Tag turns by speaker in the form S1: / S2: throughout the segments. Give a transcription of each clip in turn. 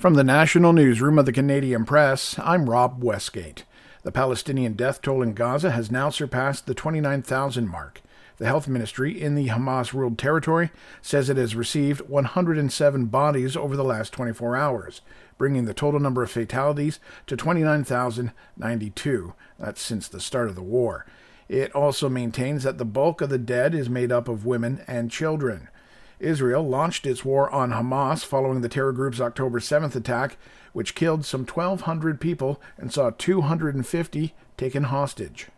S1: From the National Newsroom of the Canadian Press, I'm Rob Westgate. The Palestinian death toll in Gaza has now surpassed the 29,000 mark. The health ministry in the Hamas-ruled territory says it has received 107 bodies over the last 24 hours, bringing the total number of fatalities to 29,092. That's since the start of the war. It also maintains that the bulk of the dead is made up of women and children. Israel launched its war on Hamas following the terror group's October 7th attack, which killed some 1,200 people and saw 250 taken hostage.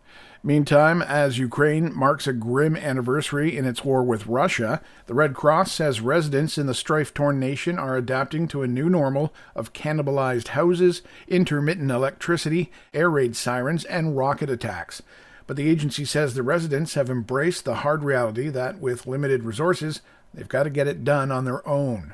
S1: Meantime, as Ukraine marks a grim anniversary in its war with Russia, the Red Cross says residents in the strife-torn nation are adapting to a new normal of cannibalized houses, intermittent electricity, air raid sirens, and rocket attacks. But the agency says the residents have embraced the hard reality that, with limited resources, they've got to get it done on their own.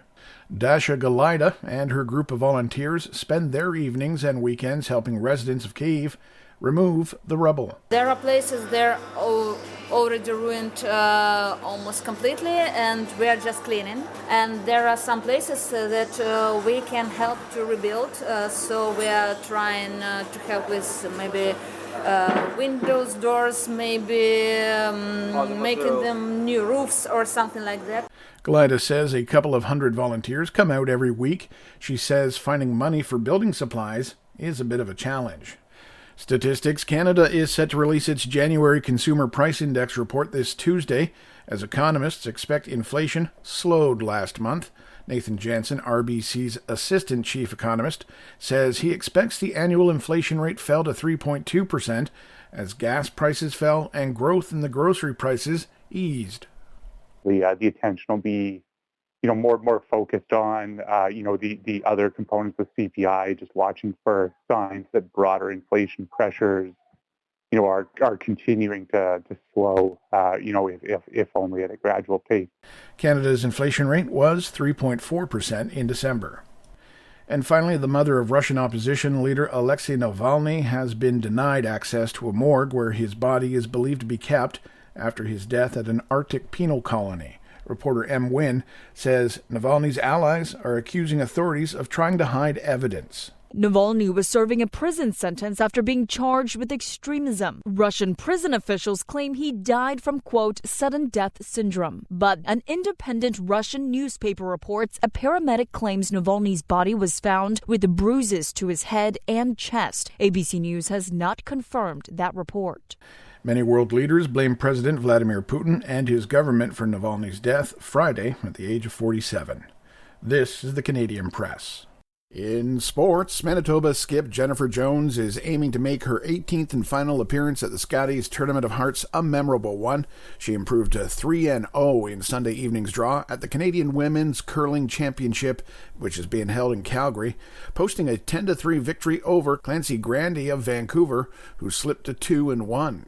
S1: Dasha Galida and her group of volunteers spend their evenings and weekends helping residents of Kyiv remove the rubble.
S2: There are places there already ruined almost completely, and we are just cleaning. And there are some places that we can help to rebuild, so we are trying to help with maybe windows, doors, maybe making them new roofs or something like that.
S1: Galida says a couple of hundred volunteers come out every week. She says finding money for building supplies is a bit of a challenge. Statistics Canada is set to release its January Consumer Price Index report this Tuesday, as economists expect inflation slowed last month. Nathan Jansen, RBC's assistant chief economist, says he expects the annual inflation rate fell to 3.2% as gas prices fell and growth in the grocery prices eased.
S3: The attention will be, more focused on, the other components of CPI, just watching for signs that broader inflation pressures, are continuing to slow, if only at a gradual pace.
S1: Canada's inflation rate was 3.4% in December. And finally, the mother of Russian opposition leader Alexei Navalny has been denied access to a morgue where his body is believed to be kept after his death at an Arctic penal colony. Reporter M. Wynn says Navalny's allies are accusing authorities of trying to hide evidence.
S4: Navalny was serving a prison sentence after being charged with extremism. Russian prison officials claim he died from, quote, sudden death syndrome. But an independent Russian newspaper reports a paramedic claims Navalny's body was found with bruises to his head and chest. ABC News has not confirmed that report.
S1: Many world leaders blame President Vladimir Putin and his government for Navalny's death Friday at the age of 47. This is the Canadian Press. In sports, Manitoba skip Jennifer Jones is aiming to make her 18th and final appearance at the Scotties Tournament of Hearts a memorable one. She improved to 3-0 in Sunday evening's draw at the Canadian Women's Curling Championship, which is being held in Calgary, posting a 10-3 victory over Clancy Grandy of Vancouver, who slipped to 2-1.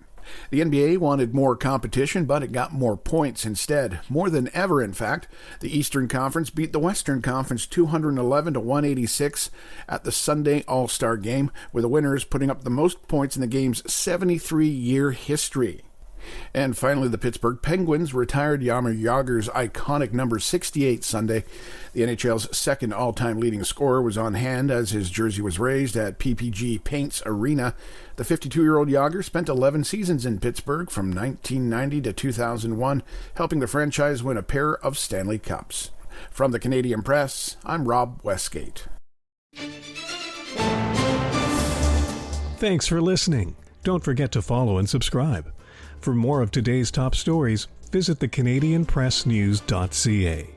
S1: The NBA wanted more competition, but it got more points instead. More than ever, in fact. The Eastern Conference beat the Western Conference 211-186 at the Sunday All-Star Game, with the winners putting up the most points in the game's 73-year history. And finally, the Pittsburgh Penguins retired Jaromir Jagr's iconic number 68 Sunday. The NHL's second all-time leading scorer was on hand as his jersey was raised at PPG Paints Arena. The 52-year-old Jagr spent 11 seasons in Pittsburgh from 1990 to 2001, helping the franchise win a pair of Stanley Cups. From the Canadian Press, I'm Rob Westgate.
S5: Thanks for listening. Don't forget to follow and subscribe. For more of today's top stories, visit thecanadianpressnews.ca.